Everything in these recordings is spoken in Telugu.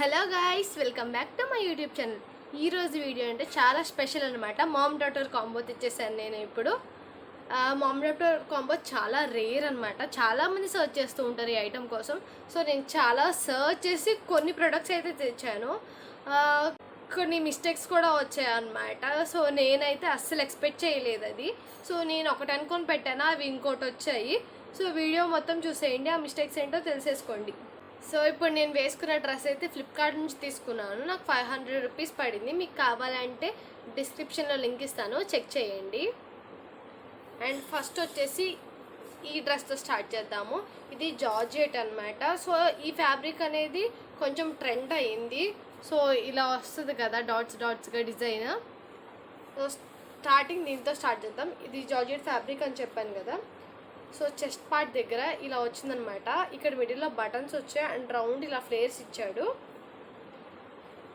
Hello guys, welcome back to my YouTube channel. ఈరోజు వీడియో అంటే చాలా స్పెషల్ అనమాట. మామ్ డాటర్ కాంబో తెచ్చేసాను నేను ఇప్పుడు. మామ్ డాటర్ కాంబో చాలా రేర్ అనమాట. చాలామంది సర్చ్ చేస్తూ ఉంటారు ఈ ఐటెం కోసం. సో నేను చాలా సర్చ్ చేసి కొన్ని ప్రొడక్ట్స్ అయితే తెచ్చాను. కొన్ని మిస్టేక్స్ కూడా వచ్చాయి అన్నమాట. సో నేనైతే అస్సలు ఎక్స్పెక్ట్ చేయలేదు అది. సో నేను ఒకటి అనుకొని పెట్టాను, అవి ఇంకోటి వచ్చాయి. సో వీడియో మొత్తం చూసేయండి, ఆ మిస్టేక్స్ ఏంటో తెలిసేసుకోండి. సో ఇప్పుడు నేను వేసుకున్న డ్రెస్ అయితే ఫ్లిప్కార్ట్ నుంచి తీసుకున్నాను. నాకు 500 రూపీస్ పడింది. మీకు కావాలంటే డిస్క్రిప్షన్లో లింక్ ఇస్తాను, చెక్ చేయండి. అండ్ ఫస్ట్ వచ్చేసి ఈ డ్రెస్తో స్టార్ట్ చేద్దాము. ఇది జార్జెట్ అనమాట. సో ఈ ఫ్యాబ్రిక్ అనేది కొంచెం ట్రెండ్ అయ్యింది. సో ఇలా వస్తుంది కదా, డాట్స్ డాట్స్గా డిజైన్. సో స్టార్టింగ్ దీంతో స్టార్ట్ చేద్దాం. ఇది జార్జెట్ ఫ్యాబ్రిక్ అని చెప్పాను కదా. సో చెస్ట్ పార్ట్ దగ్గర ఇలా వచ్చిందనమాట. ఇక్కడ మిడిల్లో బటన్స్ వచ్చాయి అండ్ రౌండ్ ఇలా ఫ్లేర్స్ ఇచ్చాడు.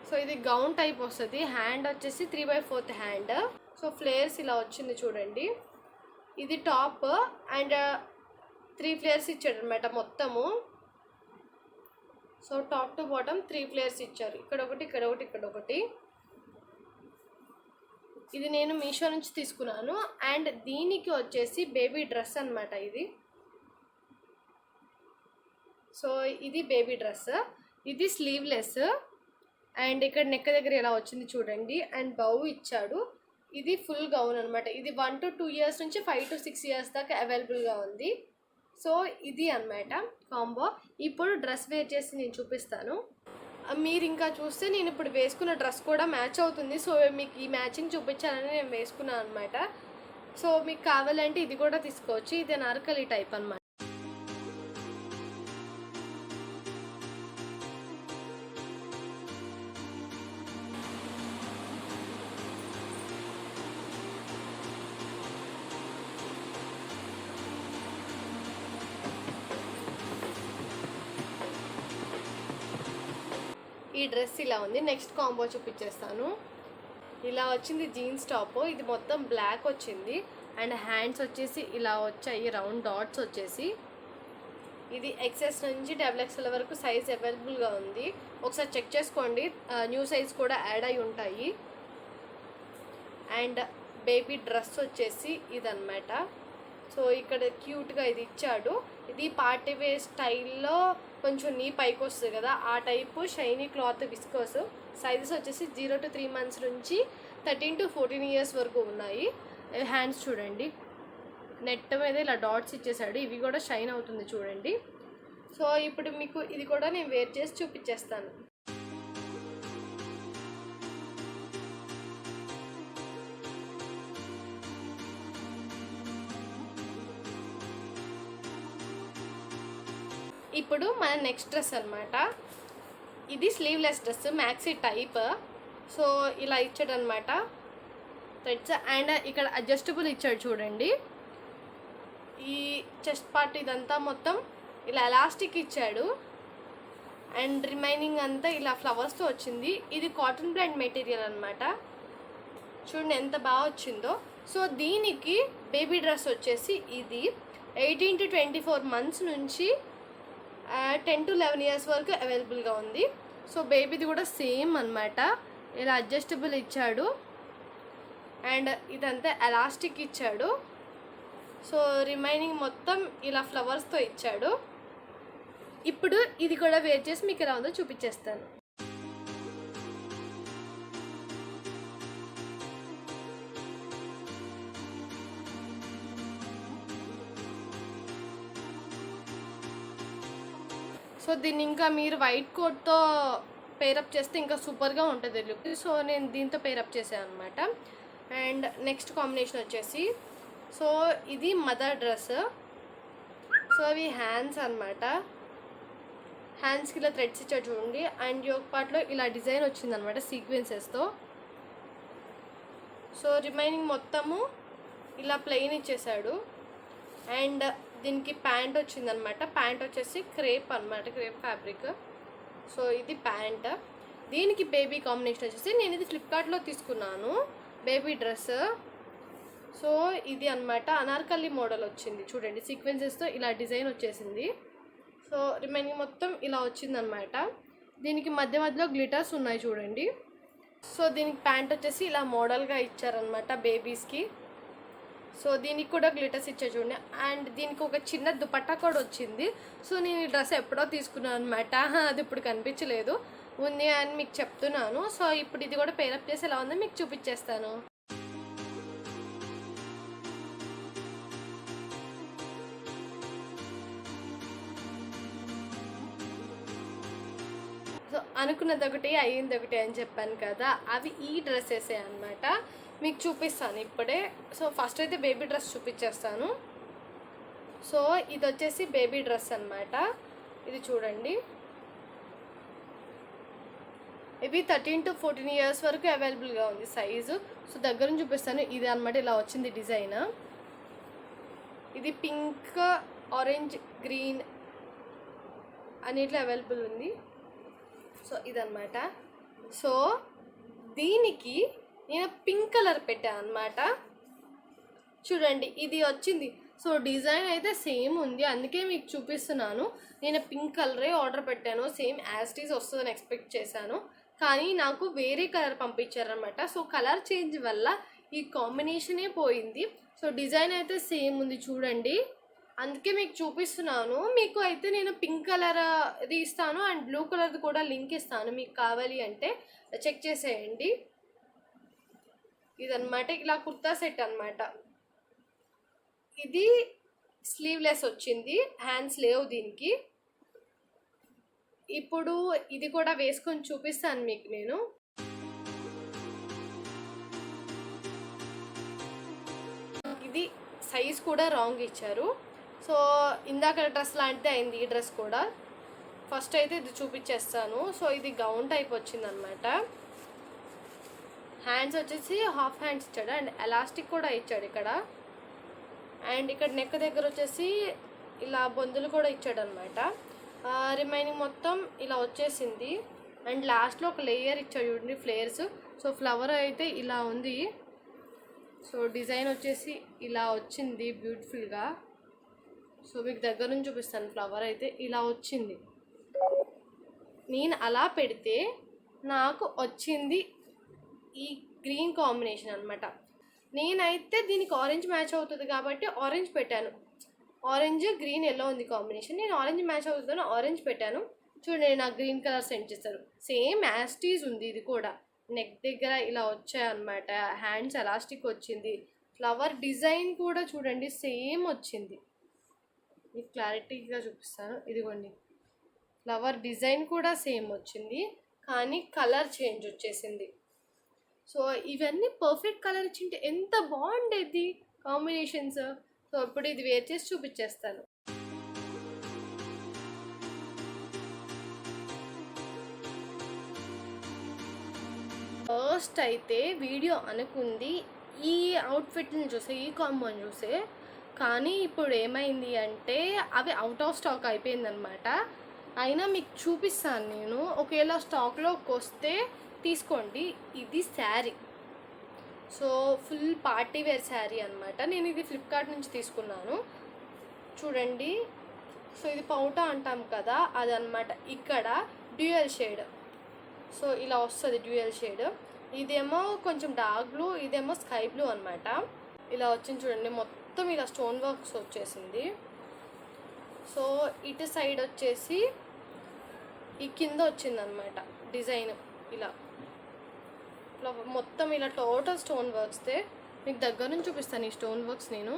సో ఇది గౌన్ టైప్ వస్తుంది. హ్యాండ్ వచ్చేసి 3/4 హ్యాండ్. సో ఫ్లేర్స్ ఇలా వచ్చింది చూడండి. ఇది టాప్ అండ్ 3 ఫ్లేర్స్ ఇచ్చాడు అనమాట మొత్తము. So top to bottom 3 flares ఇచ్చారు. ఇక్కడ ఒకటి, ఇక్కడ ఒకటి, ఇక్కడ ఒకటి. ఇది నేను మీషో నుంచి తీసుకున్నాను. అండ్ దీనికి వచ్చేసి బేబీ డ్రెస్ అనమాట ఇది. సో ఇది బేబీ డ్రెస్. ఇది స్లీవ్లెస్ అండ్ ఇక్కడ నెక్ దగ్గర ఇలా వచ్చింది చూడండి. అండ్ బౌ ఇచ్చాడు. ఇది ఫుల్ గౌన్ అనమాట. ఇది 1 to 2 years నుంచి 5 to 6 years దాకా అవైలబుల్గా ఉంది. సో ఇది అనమాట కాంబో. ఇప్పుడు డ్రెస్ వేర్ చేసి నేను చూపిస్తాను. మీరు ఇంకా చూస్తే నేను ఇప్పుడు వేసుకున్న డ్రెస్ కూడా మ్యాచ్ అవుతుంది. సో మీకు ఈ మ్యాచింగ్ చూపించాలని నేను వేసుకున్నాను అనమాట. సో మీకు కావాలంటే ఇది కూడా తీసుకోవచ్చు. ఇది అనార్కలి టైప్ అనమాట. ఈ డ్రెస్ ఇలా ఉంది. నెక్స్ట్ కాంబో చూపించేస్తాను. ఇలా వచ్చింది జీన్స్ టాప్. ఇది మొత్తం బ్లాక్ వచ్చింది అండ్ హ్యాండ్స్ వచ్చేసి ఇలా వచ్చాయి, రౌండ్ డాట్స్ వచ్చేసి. ఇది XS నుంచి XXL వరకు సైజ్ అవైలబుల్గా ఉంది. ఒకసారి చెక్ చేసుకోండి, న్యూ సైజ్ కూడా యాడ్ అయి ఉంటాయి. అండ్ బేబీ డ్రెస్ వచ్చేసి ఇదన్నమాట. సో ఇక్కడ క్యూట్గా ఇది ఇచ్చాడు. ఇది పార్టీ వేర్ స్టైల్లో కొంచెం నీ పైకి వస్తుంది కదా, ఆ type shiny cloth viscose. Sizes వచ్చేసి 0 to 3 months నుంచి 13 to 14 years వరకు ఉన్నాయి. హ్యాండ్స్ చూడండి, నెట్ మీద ఇలా డాట్స్ ఇచ్చేసాడు. ఇవి కూడా షైన్ అవుతుంది చూడండి. సో ఇప్పుడు మీకు ఇది కూడా నేను వేర్ చేసి చూపించేస్తాను. ఇప్పుడు మన నెక్స్ట్ డ్రెస్ అనమాట. ఇది sleeveless dress, maxi type. So ఇలా ఇచ్చాడు అనమాట థ్రెడ్స్. అండ్ ఇక్కడ అడ్జస్టబుల్ ఇచ్చాడు చూడండి. ఈ చెస్ట్ పార్ట్ ఇదంతా మొత్తం ఇలా ఎలాస్టిక్ ఇచ్చాడు. అండ్ రిమైనింగ్ అంతా ఇలా ఫ్లవర్స్తో వచ్చింది. ఇది కాటన్ బ్లెండ్ మెటీరియల్ అనమాట. చూడండి ఎంత బాగా వచ్చిందో. సో దీనికి బేబీ డ్రెస్ వచ్చేసి ఇది 18 to 24 months నుంచి 10 to 11 years వరకు అవైలబుల్గా ఉంది. సో బేబీది కూడా సేమ్ అనమాట. ఇలా అడ్జస్టబుల్ ఇచ్చాడు అండ్ ఇదంతా ఎలాస్టిక్ ఇచ్చాడు. సో రిమైనింగ్ మొత్తం ఇలా ఫ్లవర్స్తో ఇచ్చాడు. ఇప్పుడు ఇది కూడా వేర్ చేసి మీకు ఎలా ఉందో చూపించేస్తాను. సో దీన్ని ఇంకా మీరు వైట్ కోట్తో పేరప్ చేస్తే ఇంకా సూపర్గా ఉంటుంది లుక్. సో నేను దీంతో పేరప్ చేశాను అనమాట. అండ్ నెక్స్ట్ కాంబినేషన్ వచ్చేసి, సో ఇది మదర్ డ్రెస్. సో అవి హ్యాండ్స్ అనమాట. హ్యాండ్స్కి ఇలా థ్రెడ్స్ ఇచ్చాడు చూడండి. అండ్ యోక్ పార్ట్లో ఇలా డిజైన్ వచ్చిందనమాట సీక్వెన్సెస్తో. సో రిమైనింగ్ మొత్తము ఇలా ప్లెయిన్ ఇచ్చేసాడు. అండ్ దీనికి ప్యాంట్ వచ్చిందనమాట. ప్యాంట్ వచ్చేసి క్రేప్ అనమాట, క్రేప్ ఫ్యాబ్రిక్. సో ఇది ప్యాంట్. దీనికి బేబీ కాంబినేషన్ వచ్చేసి నేను ఇది ఫ్లిప్కార్ట్లో తీసుకున్నాను బేబీ డ్రెస్. సో ఇది అనమాట అనార్కలి మోడల్ వచ్చింది చూడండి, సీక్వెన్సెస్తో ఇలా డిజైన్ వచ్చేసింది. సో రిమైనింగ్ మొత్తం ఇలా వచ్చిందనమాట. దీనికి మధ్య మధ్యలో గ్లిటర్స్ ఉన్నాయి చూడండి. సో దీనికి ప్యాంట్ వచ్చేసి ఇలా మోడల్గా ఇచ్చారనమాట బేబీస్కి. సో దీనికి కూడా గ్లిటర్స్ ఇచ్చా చూడండి. అండ్ దీనికి ఒక చిన్న దుపట్టా కూడా వచ్చింది. సో నేను ఈ డ్రెస్ ఎప్పుడో తీసుకున్నాను అనమాట, అది ఇప్పుడు కనిపించలేదు, ఉంది అని మీకు చెప్తున్నాను. సో ఇప్పుడు ఇది కూడా పేరప్ చేసి ఎలా ఉందో మీకు చూపించేస్తాను. సో అనుకున్నది ఒకటి అయ్యింది ఒకటి అని చెప్పాను కదా, అవి ఈ డ్రెస్సెసే అనమాట. మీకు చూపిస్తాను ఇప్పుడే. సో ఫస్ట్ అయితే బేబీ డ్రెస్ చూపించేస్తాను. సో ఇది వచ్చేసి బేబీ డ్రెస్ అనమాట. ఇది చూడండి, ఇవి 13 to 14 years వరకు అవైలబుల్గా ఉంది సైజు. సో దగ్గర నుంచి చూపిస్తాను. ఇది అనమాట, ఇలా వచ్చింది డిజైన్. ఇది పింక్, ఆరెంజ్, గ్రీన్ అన్నిట్లో అవైలబుల్ ఉంది. సో ఇదన్నమాట. సో దీనికి నేను పింక్ కలర్ పెట్టాను అనమాట. చూడండి ఇది వచ్చింది. సో డిజైన్ అయితే సేమ్ ఉంది, అందుకే మీకు చూపిస్తున్నాను. నేను పింక్ కలరే ఆర్డర్ పెట్టాను, సేమ్ యాజ్ ఇట్ ఈజ్ వస్తుందని ఎక్స్పెక్ట్ చేశాను, కానీ నాకు వేరే కలర్ పంపించారనమాట. సో కలర్ చేంజ్ వల్ల ఈ కాంబినేషనే పోయింది. సో డిజైన్ అయితే సేమ్ ఉంది చూడండి, అందుకే మీకు చూపిస్తున్నాను. మీకు అయితే నేను పింక్ కలర్ ఇది ఇస్తాను అండ్ బ్లూ కలర్ది కూడా లింక్ ఇస్తాను, మీకు కావాలి అంటే చెక్ చేసేయండి. ఇదన్నమాట, ఇలా కుర్తా సెట్ అనమాట. ఇది స్లీవ్లెస్ వచ్చింది, హ్యాండ్స్ లేవు దీనికి. ఇప్పుడు ఇది కూడా వేసుకొని చూపిస్తాను మీకు నేను. ఇది సైజ్ కూడా రాంగ్ ఇచ్చారు. సో ఇందాక డ్రెస్ లాంటిదే అయింది ఈ డ్రెస్ కూడా. ఫస్ట్ అయితే ఇది చూపించేస్తాను. సో ఇది గౌన్ టైప్ వచ్చింది అనమాట. హ్యాండ్స్ వచ్చేసి హాఫ్ హ్యాండ్స్ ఇచ్చాడు అండ్ ఎలాస్టిక్ కూడా ఇచ్చాడు ఇక్కడ. అండ్ ఇక్కడ నెక్ దగ్గర వచ్చేసి ఇలా బొందులు కూడా ఇచ్చాడు అనమాట. రిమైనింగ్ మొత్తం ఇలా వచ్చేసింది. అండ్ లాస్ట్లో ఒక లేయర్ ఇచ్చాడు చూడండి, ఫ్లేర్స్. సో ఫ్లవర్ అయితే ఇలా ఉంది. సో డిజైన్ వచ్చేసి ఇలా వచ్చింది బ్యూటిఫుల్గా. సో మీకు దగ్గర నుంచి చూపిస్తాను. ఫ్లవర్ అయితే ఇలా వచ్చింది. నేను అలా పెడితే నాకు వచ్చింది ఈ గ్రీన్ కాంబినేషన్ అనమాట. నేనైతే దీనికి ఆరెంజ్ మ్యాచ్ అవుతుంది కాబట్టి ఆరెంజ్ పెట్టాను. ఆరెంజ్, గ్రీన్, ఎల్లో ఉంది కాంబినేషన్. నేను ఆరెంజ్ మ్యాచ్ అవుతుందని ఆరెంజ్ పెట్టాను. చూడండి నాకు గ్రీన్ కలర్ సెండ్ చేస్తారు. సేమ్ యాస్టీస్ ఉంది ఇది కూడా. నెక్ దగ్గర ఇలా వచ్చాయన్నమాట. హ్యాండ్స్ ఎలాస్టిక్ వచ్చింది. ఫ్లవర్ డిజైన్ కూడా చూడండి సేమ్ వచ్చింది. మీకు క్లారిటీగా చూపిస్తాను. ఇదిగోండి, ఫ్లవర్ డిజైన్ కూడా సేమ్ వచ్చింది, కానీ కలర్ చేంజ్ వచ్చేసింది. సో ఇవన్నీ పర్ఫెక్ట్ కలర్ ఇచ్చింటే ఎంత బాగుండేది కాంబినేషన్స్. సో ఇప్పుడు ఇది వేర్ చేసి చూపించేస్తాను. ఫస్ట్ అయితే వీడియో అనుకుంది ఈ అవుట్ఫిట్ని చూసే, ఈ కాంబోని చూసే, కానీ ఇప్పుడు ఏమైంది అంటే అవి అవుట్ ఆఫ్ స్టాక్ అయిపోయిందనమాట. అయినా మీకు చూపిస్తాను నేను, ఒకవేళ స్టాక్లోకి వస్తే తీసుకోండి. ఇది sari, so full party wear sari అనమాట. నేను ఇది ఫ్లిప్కార్ట్ నుంచి తీసుకున్నాను చూడండి. సో ఇది పౌటా అంటాం కదా, అదనమాట. ఇక్కడ డ్యూయల్ షేడ్, సో ఇలా వస్తుంది డ్యూయల్ షేడ్. ఇదేమో కొంచెం డార్క్ బ్లూ, ఇదేమో స్కై బ్లూ అనమాట. ఇలా వచ్చింది చూడండి, మొత్తం ఇలా స్టోన్ వర్క్స్ వచ్చేసింది. సో ఇటు సైడ్ వచ్చేసి ఈ కింద వచ్చిందనమాట డిజైన్ ఇలా మొత్తం ఇలా టోటల్ స్టోన్ వర్క్స్తే. మీకు దగ్గర నుంచి చూపిస్తాను ఈ స్టోన్ వర్క్స్ నేను.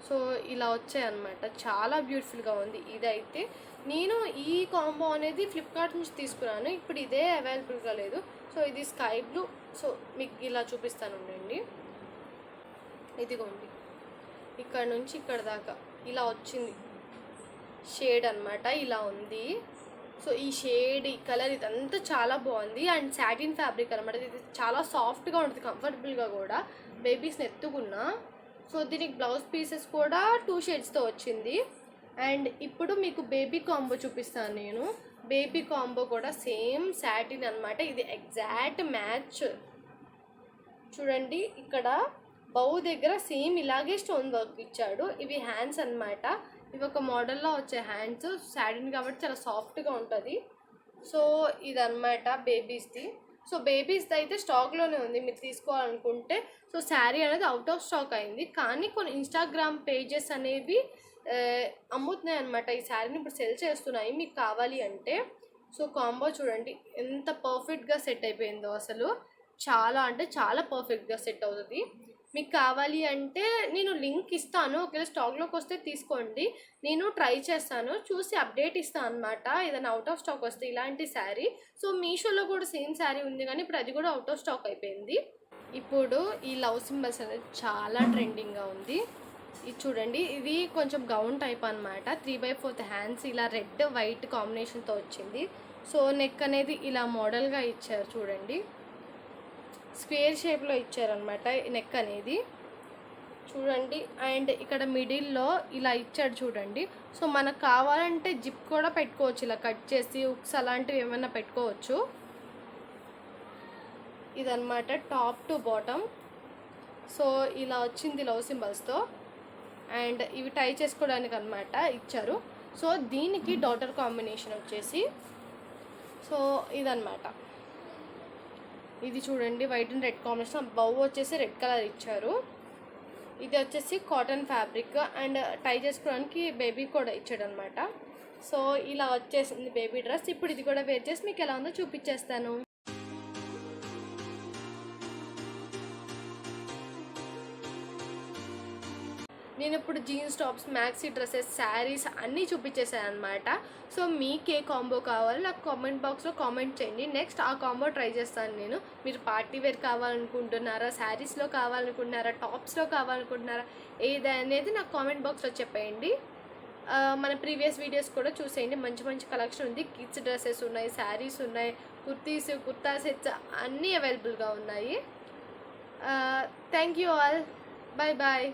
సో ఇలా వచ్చాయన్నమాట, చాలా బ్యూటిఫుల్గా ఉంది. ఇదైతే నేను ఈ కాంబో అనేది ఫ్లిప్కార్ట్ నుంచి తీసుకున్నాను, ఇప్పుడు ఇదే అవైలబుల్గా లేదు. సో ఇది స్కై బ్లూ. సో మీకు ఇలా చూపిస్తాను ఉండండి. ఇదిగోండి, ఇక్కడ నుంచి ఇక్కడ దాకా ఇలా వచ్చింది షేడ్ అనమాట, ఇలా ఉంది. సో ఈ షేడ్, ఈ కలర్, ఇదంతా చాలా బాగుంది. అండ్ సాటిన్ ఫ్యాబ్రిక్ అనమాట. ఇది చాలా సాఫ్ట్గా ఉంటుంది, కంఫర్టబుల్గా కూడా. బేబీస్ని ఎత్తుకున్నా. సో దీనికి బ్లౌజ్ పీసెస్ కూడా 2 షేడ్స్తో వచ్చింది. అండ్ ఇప్పుడు మీకు బేబీ కాంబో చూపిస్తాను నేను. బేబీ కాంబో కూడా సేమ్ సాటిన్ అనమాట. ఇది ఎగ్జాక్ట్ మ్యాచ్. చూడండి ఇక్కడ బౌ దగ్గర సేమ్ ఇలాగే స్టోన్ వర్క్ ఇచ్చాడు. ఇవి హ్యాండ్స్ అనమాట. ఇవి ఒక మోడల్లో వచ్చే హ్యాండ్స్. సాటిన్ కాబట్టి చాలా సాఫ్ట్గా ఉంటుంది. సో ఇదన్నమాట బేబీస్ది. సో బేబీస్ది అయితే స్టాక్లోనే ఉంది, మీరు తీసుకోవాలనుకుంటే. సో శారీ అనేది అవుట్ ఆఫ్ స్టాక్ అయింది, కానీ కొన్ని ఇన్స్టాగ్రామ్ పేజెస్ అనేవి అమ్ముతున్నాయి అనమాట. ఈ శారీని ఇప్పుడు సెల్ చేస్తున్నాయి, మీకు కావాలి అంటే. సో కాంబో చూడండి ఎంత పర్ఫెక్ట్గా సెట్ అయిపోయిందో, అసలు చాలా అంటే చాలా పర్ఫెక్ట్గా సెట్ అవుతుంది. మీకు కావాలి అంటే నేను లింక్ ఇస్తాను, ఒకవేళ స్టాక్లోకి వస్తే తీసుకోండి. నేను ట్రై చేస్తాను, చూసి అప్డేట్ ఇస్తాను అనమాట ఏదైనా అవుట్ ఆఫ్ స్టాక్ వస్తే ఇలాంటి శారీ. సో మీషోలో కూడా సేమ్ శారీ ఉంది, కానీ ఇప్పుడు అది కూడా అవుట్ ఆఫ్ స్టాక్ అయిపోయింది. ఇప్పుడు ఈ లవ్ సింబల్స్ అనేది చాలా ట్రెండింగ్గా ఉంది. ఇది చూడండి, ఇది కొంచెం గౌన్ టైప్ అనమాట. 3/4 హ్యాండ్స్ ఇలా రెడ్ వైట్ కాంబినేషన్తో వచ్చింది. సో నెక్ అనేది ఇలా మోడల్గా ఇచ్చారు చూడండి, స్క్వేర్ షేప్లో ఇచ్చారనమాట నెక్ అనేది చూడండి. అండ్ ఇక్కడ మిడిల్లో ఇలా ఇచ్చాడు చూడండి. సో మనకు కావాలంటే జిప్ కూడా పెట్టుకోవచ్చు, ఇలా కట్ చేసి ఉక్స్ అలాంటివి ఏమైనా పెట్టుకోవచ్చు. ఇదన్నమాట టాప్ టు బాటమ్. సో ఇలా వచ్చింది లవ్ సింబల్స్తో, అండ్ ఇవి టై చేసుకోవడానికి అనమాట ఇచ్చారు. సో దీనికి డాటర్ కాంబినేషన్ వచ్చేసి సో ఇదన్నమాట, ఇది చూడండి వైట్ అండ్ రెడ్ కాంబినేషన్. బౌ వచ్చేసి రెడ్ కలర్ ఇచ్చారు. ఇది వచ్చేసి కాటన్ ఫ్యాబ్రిక్, అండ్ టై చేసుకోవడానికి బేబీ కూడా ఇచ్చాడు అనమాట. సో ఇలా వచ్చేసింది బేబీ డ్రెస్. ఇప్పుడు ఇది కూడా వేర్ చేసి మీకు ఎలా ఉందో చూపించేస్తాను. నేను ఇప్పుడు jeans tops, maxi dresses, saris అన్నీ చూపించేసాను అనమాట. సో మీకు ఏ కాంబో కావాలో నాకు కామెంట్ బాక్స్లో కామెంట్ చేయండి. నెక్స్ట్ ఆ కాంబో ట్రై చేస్తాను నేను. మీరు పార్టీ వేర్ కావాలనుకుంటున్నారా, శారీస్లో కావాలనుకుంటున్నారా, టాప్స్లో కావాలనుకుంటున్నారా, ఏదనేది నాకు కామెంట్ బాక్స్లో చెప్పేయండి. మన ప్రీవియస్ వీడియోస్ కూడా చూసేయండి, మంచి మంచి కలెక్షన్ ఉంది. కిడ్స్ డ్రెస్సెస్ ఉన్నాయి, శారీస్ ఉన్నాయి, కుర్తీస్, కుర్తా సెట్స్ అన్నీ అవైలబుల్గా ఉన్నాయి. Thank you all, bye bye.